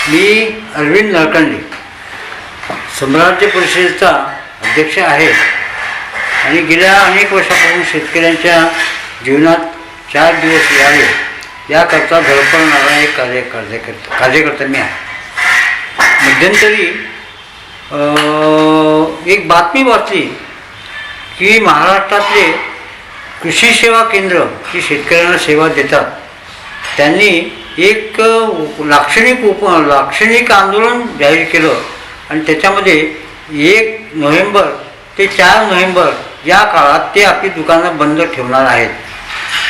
मी अरविंद नळकंडे सम्राज्य परिषदेचा अध्यक्ष आहे आणि गेल्या अनेक वर्षापासून शेतकऱ्यांच्या जीवनात 4 दिवस यावे याकरता धडपडणारा एक कार्यकर्ता मी आहे. मध्यंतरी एक बातमी वाचली की महाराष्ट्रातले कृषी सेवा केंद्र जी शेतकऱ्यांना सेवा देतात त्यांनी एक लाक्षणिक आंदोलन जाहीर केलं आणि त्याच्यामध्ये 1 नोव्हेंबर ते 4 नोव्हेंबर या काळात ते आपली दुकानं बंद ठेवणार आहेत.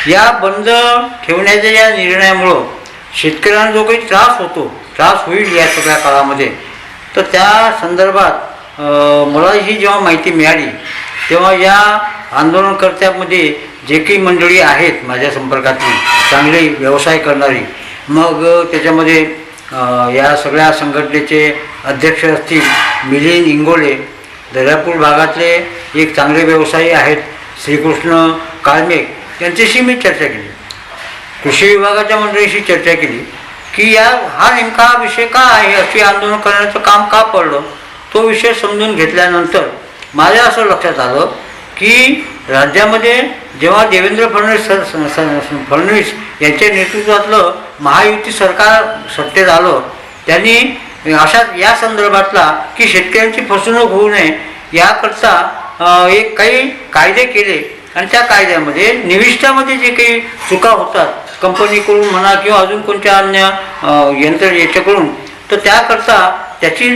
या बंद ठेवण्याच्या या निर्णयामुळं शेतकऱ्यांना जो काही त्रास होईल या सगळ्या काळामध्ये, तर त्या संदर्भात मला ही जेव्हा माहिती मिळाली तेव्हा या आंदोलनकर्त्यांमध्ये जे काही मंडळी आहेत माझ्या संपर्कातली चांगले व्यवसाय करणारी, मग त्याच्यामध्ये या सगळ्या संघटनेचे अध्यक्ष असतील मिलिंद इंगोले, दर्यापूर भागातले एक चांगले व्यवसायी आहेत श्रीकृष्ण काळमेघ, त्यांच्याशी मी चर्चा केली. कृषी विभागाच्या मंडळीशी चर्चा केली की हा नेमका विषय का आहे, अशी आंदोलन करण्याचं काम का पडलं. तो विषय समजून घेतल्यानंतर माझ्या असं लक्षात आलं की राज्यामध्ये जेव्हा देवेंद्र फडणवीस यांच्या नेतृत्वातलं महायुती सरकार सत्तेत आलं, त्यांनी या संदर्भातला की शेतकऱ्यांची फसवणूक होऊ नये याकरता काही कायदे केले आणि त्या कायद्यामध्ये निविष्ठामध्ये जे काही चुका होतात कंपनीकडून म्हणा किंवा अजून कोणत्या अन्य याच्याकडून, तर त्याकरता त्याची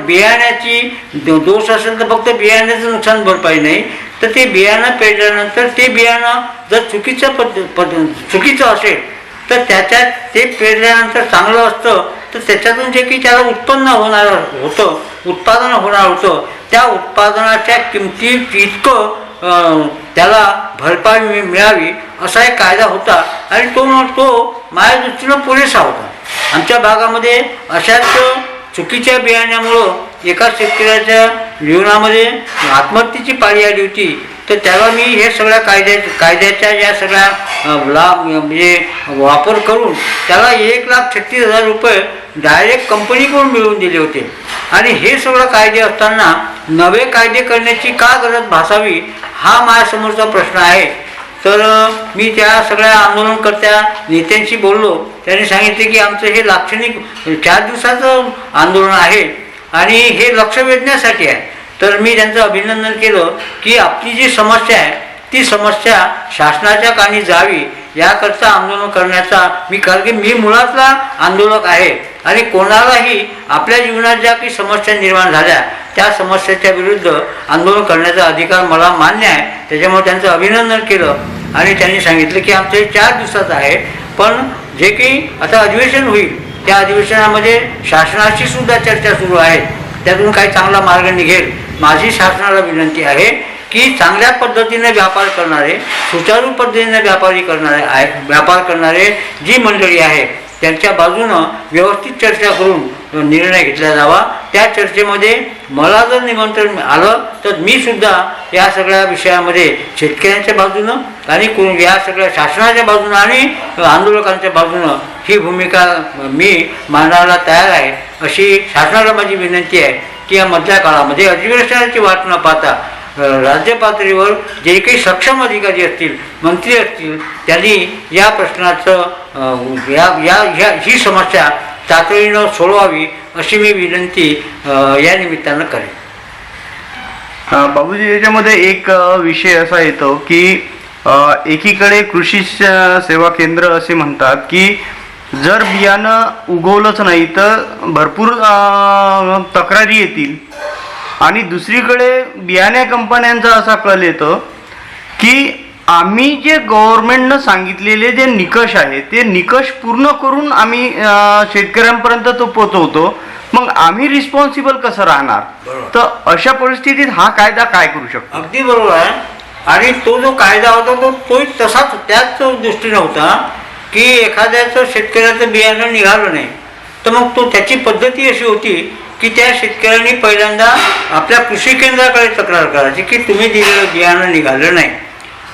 बियाण्याची दोष असेल तर फक्त बियाण्याचं नुकसान भरपाई नाही, तर ते बियाणं पेरल्यानंतर ते बियाणं जर चुकीचं असेल तर त्याच्यात ते पेरल्यानंतर चांगलं असतं तर त्याच्यातून जे काही त्याला उत्पन्न उत्पादन होणार होतं त्या उत्पादनाच्या किमतीत इतकं त्याला भरपाई मिळावी असा एक कायदा होता आणि तो माझ्या दृष्टीनं पुरेसा होता. आमच्या भागामध्ये अशाच चुकीच्या बियाण्यामुळं एका शेतकऱ्याच्या जीवनामध्ये आत्महत्येची पाळी आली होती, तर त्याला मी हे सगळ्या कायद्याच्या या सगळ्या म्हणजे वापर करून त्याला 1,36,000 रुपये डायरेक्ट कंपनीकडून मिळवून दिले होते. आणि हे सगळं कायदे असताना नवे कायदे करण्याची का गरज भासावी हा माझ्यासमोरचा प्रश्न आहे. तर मी त्या सगळ्या आंदोलनकर्त्या नेत्यांशी बोललो. त्यांनी सांगितले की आमचं हे लाक्षणिक 4 दिवसाचं आंदोलन आहे आणि हे लक्ष वेधण्यासाठी आहे. तर मी त्यांचं अभिनंदन केलं की आपली जी समस्या आहे ती समस्या शासनाच्या कानी जावी याकरता आंदोलन करण्याचा कारण की मी मुळातला आंदोलक आहे आणि कोणालाही आपल्या जीवनात ज्या काही समस्या निर्माण झाल्या त्या समस्येच्या विरुद्ध आंदोलन करण्याचा अधिकार मला मान्य आहे. त्याच्यामुळे त्यांचं अभिनंदन केलं आणि त्यांनी सांगितलं की आमचं हे 4 दिवसाचं आहे, पण जे काही आता अधिवेशन होईल त्या अधिवेशनामध्ये शासनाशी सुद्धा चर्चा सुरू आहे, त्यातून काही चांगला मार्ग निघेल. माझी शासनाला विनंती आहे की चांगल्या पद्धतीने व्यापार करणारे, सुचारू पद्धतीने व्यापार करणारे जी मंडळी आहे त्यांच्या बाजूनं व्यवस्थित चर्चा करून निर्णय घेतला जावा. त्या चर्चेमध्ये मला जर निमंत्रण आलं तर मी सुद्धा या सगळ्या विषयामध्ये शेतकऱ्यांच्या बाजूनं आणि या सगळ्या शासनाच्या बाजूनं आणि आंदोलकांच्या बाजूनं ही भूमिका मी मांडायला तयार आहे. अशी शासनाला माझी विनंती आहे की या मधल्या काळामध्ये अधिवेशनाची वाट न पाहता राज्य पातळीवर जे काही सक्षम अधिकारी असतील, मंत्री असतील, त्यांनी या प्रश्नाचं ही समस्या तातडीनं सोडवावी अशी मी विनंती या निमित्तानं करेन. बाबूजी, याच्यामध्ये एक विषय असा येतो की एकीकडे कृषी सेवा केंद्र असे म्हणतात की जर बियाणं उगवलंच नाही तर भरपूर तक्रारी येतील आणि दुसरीकडे बियाण्या कंपन्यांचा असा कल येतो की आम्ही जे गव्हर्नमेंटनं सांगितलेले जे निकष आहे ते निकष पूर्ण करून आम्ही शेतकऱ्यांपर्यंत तो पोचवतो, मग आम्ही रिस्पॉन्सिबल कसं राहणार. तर अशा परिस्थितीत हा कायदा काय करू शकतो. अगदी बरोबर आहे. आणि तो जो कायदा होता तो तसाच त्याच दृष्टीने होता की एखाद्याचं शेतकऱ्याचं बियाणं निघालं नाही तर मग त्याची पद्धती अशी होती की त्या शेतकऱ्यांनी पहिल्यांदा आपल्या कृषी केंद्राकडे तक्रार करायची की तुम्ही दिलेलं बियाणं निघालं नाही.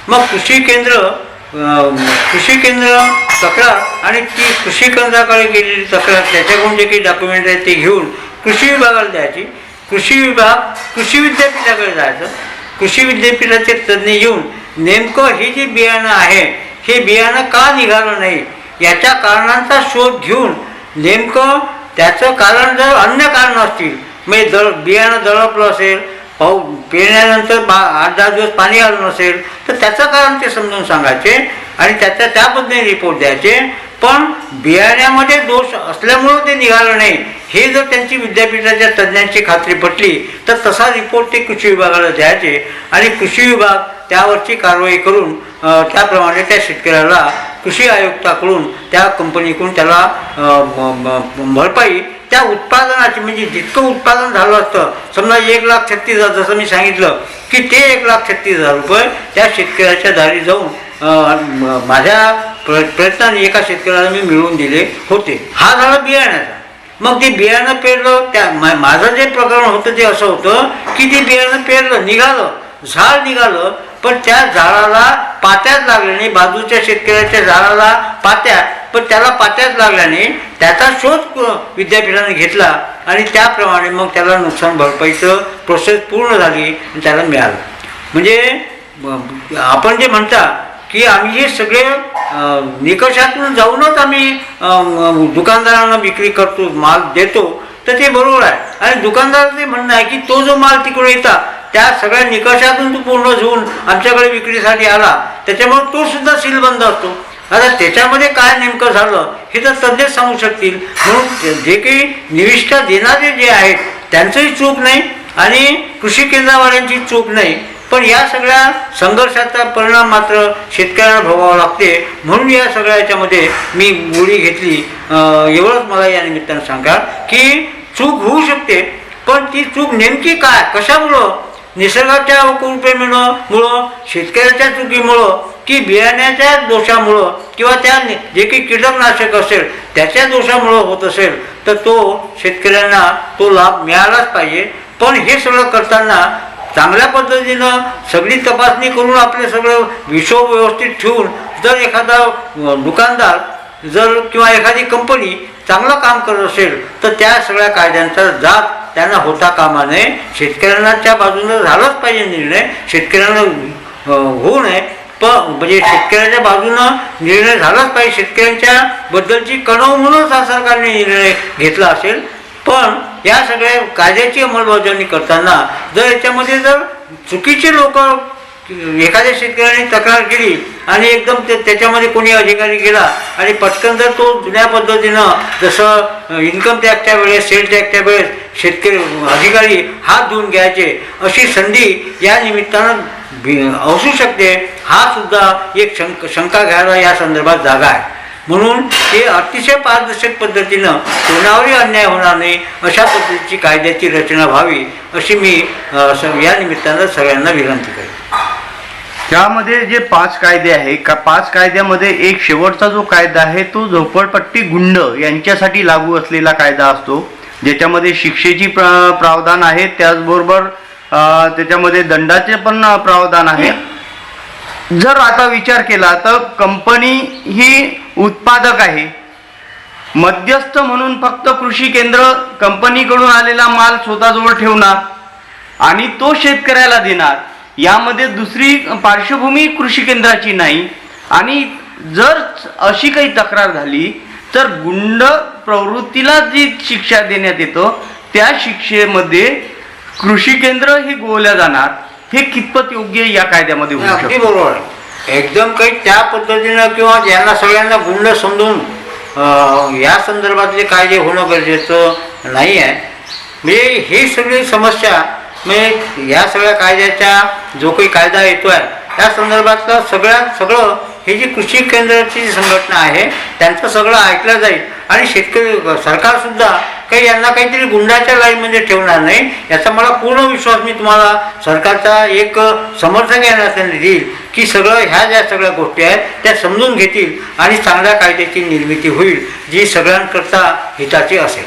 मग कृषी केंद्र तक्रार आणि ती कृषी केंद्राकडे गेलेली तक्रार त्याच्याकडून जे काही डॉक्युमेंट आहेत ते घेऊन कृषी विभागाला द्यायची. कृषी विभाग कृषी विद्यापीठाकडे जायचं. कृषी विद्यापीठाचे तज्ज्ञ येऊन नेमकं हे जे बियाणं आहे हे बियाणं का निघालं नाही याच्या कारणांचा शोध घेऊन नेमकं त्याचं कारण जर अन्य कारण असतील म्हणजे बियाणं दळपलं असेल, पेरण्यानंतर 8-10 दिवस पाणी आलं नसेल तर त्याचं कारण ते समजून सांगायचे आणि त्या पद्धतीने रिपोर्ट द्यायचे. पण बियाण्यामध्ये दोष असल्यामुळं ते निघालं नाही हे जर त्यांची विद्यापीठाच्या तज्ज्ञांची खात्री पटली तर तसा रिपोर्ट ते कृषी विभागाला द्यायचे आणि कृषी विभाग त्यावरची कारवाई करून त्याप्रमाणे त्या शेतकऱ्याला कृषी आयुक्ताकडून त्या कंपनीकडून त्याला भरपाई त्या उत्पादनाची म्हणजे जितकं उत्पादन झालं असतं समजा 1,36,000 जसं मी सांगितलं की ते 1,36,000 रुपये त्या शेतकऱ्याच्या दारी जाऊन माझ्या प्रयत्नाने एका शेतकऱ्याला मी मिळवून दिले होते. हा झाला बियाण्याचा. मग ते बियाणं पेरलं त्या माझं जे प्रकरण होतं ते असं होतं की ते बियाणं पेरलं निघालं झाड निघालं पण त्या झाडाला पात्याच लागल्या नाही. बाजूच्या शेतकऱ्याच्या झाडाला पात्या पण त्याला पात्याच लागल्या नाही. त्याचा शोध विद्यापीठाने घेतला आणि त्याप्रमाणे मग त्याला नुकसान भरपाईचं प्रोसेस पूर्ण झाली आणि त्याला मिळालं. म्हणजे आपण जे म्हणता की आम्ही हे सगळे निकषातून जाऊनच आम्ही दुकानदारांना विक्री करतो माल देतो तर ते बरोबर आहे. आणि दुकानदाराचं ते म्हणणं आहे की तो जो माल तिकडे येतात त्या सगळ्या निकषातून तो पूर्ण होऊन आमच्याकडे विक्रीसाठी आला त्याच्यामुळे तो सुद्धा सीलबंद असतो. आता त्याच्यामध्ये काय नेमकं झालं हे तर तज्ज्ञच सांगू शकतील. म्हणून जे काही निविष्ठा देणारे जे आहेत त्यांचंही चूक नाही आणि कृषी केंद्रावाल्यांची चूक नाही. पण या सगळ्या संघर्षाचा परिणाम मात्र शेतकऱ्यांना भोगावा लागते. म्हणून या सगळ्या याच्यामध्ये मी उडी घेतली. एवढंच मला या निमित्तानं सांगा की चूक होऊ शकते पण ती चूक नेमकी काय कशामुळं निसर्गाच्या कृपेमुळं शेतकऱ्याच्या चुकीमुळं की बियाण्याच्या दोषामुळं किंवा त्या जे काही कीटकनाशक असेल त्याच्या दोषामुळं होत असेल तर तो शेतकऱ्यांना तो लाभ मिळालाच पाहिजे. पण हे सगळं करताना चांगल्या पद्धतीनं सगळी तपासणी करून आपले सगळं हिशोब व्यवस्थित ठेवून जर एखादा दुकानदार जर किंवा एखादी कंपनी चांगलं काम करत असेल तर त्या सगळ्या कायद्यांचा जात त्यांना होता कामा नये. शेतकऱ्यांच्या बाजूनं झालाच पाहिजे निर्णय. शेतकऱ्यांना होऊ नये पण म्हणजे शेतकऱ्याच्या बाजूनं निर्णय झालाच पाहिजे. शेतकऱ्यांच्या बद्दलची कणव म्हणूनच हा सरकारने निर्णय घेतला असेल. पण या सगळ्या कायद्याची अंमलबजावणी करताना जर याच्यामध्ये जर चुकीचे लोक एखाद्या शेतकऱ्याने तक्रार केली आणि एकदम त्याच्यामध्ये कोणी अधिकारी गेला आणि पटकन जर तो जुन्या पद्धतीनं जसं इन्कम टॅक्सच्या वेळेस सेल टॅक्सच्या वेळेस शेतकरी अधिकारी हात धुवून घ्यायचे अशी संधी या निमित्तानं असू शकते. हा सुद्धा एक शंका घ्यायला या संदर्भात जागा आहे. म्हणून हे अतिशय पारदर्शक पद्धतीनं कोणावरही अन्याय होणार नाही अशा पद्धतीची कायद्याची रचना व्हावी अशी मी या निमित्तानं सगळ्यांना विनंती करेन. त्यामध्ये जे 5 कायदे आहे का 5 कायद्यामध्ये एक शेवटचा जो कायदा आहे तो झोपडपट्टी गुंड यांच्यासाठी लागू असलेला कायदा असतो ज्याच्यामध्ये शिक्षेची प्रावधान आहे त्याचबरोबर त्याच्यामध्ये दंडाचे पण प्रावधान आहे. जर आता विचार केला तर कंपनी ही उत्पादक आहे. मध्यस्थ म्हणून फक्त कृषी केंद्र कंपनीकडून आलेला माल स्वतःजवळ ठेवणार आणि तो शेतकऱ्याला देणार. यामध्ये दुसरी पार्श्वभूमी कृषी केंद्राची नाही. आणि जर अशी काही तक्रार झाली तर गुंड प्रवृत्तीला जी शिक्षा देण्यात येतो त्या शिक्षेमध्ये कृषी केंद्र ही गोवल्या जाणार. हे कितपत योग्य या कायद्यामध्ये होऊ शकते? बरोबर आहे. एकदम काही त्या पद्धतीनं किंवा यांना सगळ्यांना गुंड समजून या संदर्भातले कायदे होणं गरजेचं नाही आहे. म्हणजे ही सगळी समस्या म्हणजे या सगळ्या कायद्याच्या जो काही कायदा येतो आहे त्या संदर्भातलं सगळं हे जी कृषी केंद्राची जी संघटना आहे त्यांचं सगळं ऐकलं जाईल आणि शेतकरी सरकारसुद्धा काही यांना काहीतरी गुंडाच्या लाईनमध्ये ठेवणार नाही याचा मला पूर्ण विश्वास मी तुम्हाला सरकारचा एक समर्थक या नात्याने देईल की ह्या ज्या सगळ्या गोष्टी आहेत त्या समजून घेतील आणि चांगल्या कायद्याची निर्मिती होईल जी सगळ्यांकरता हिताची असेल.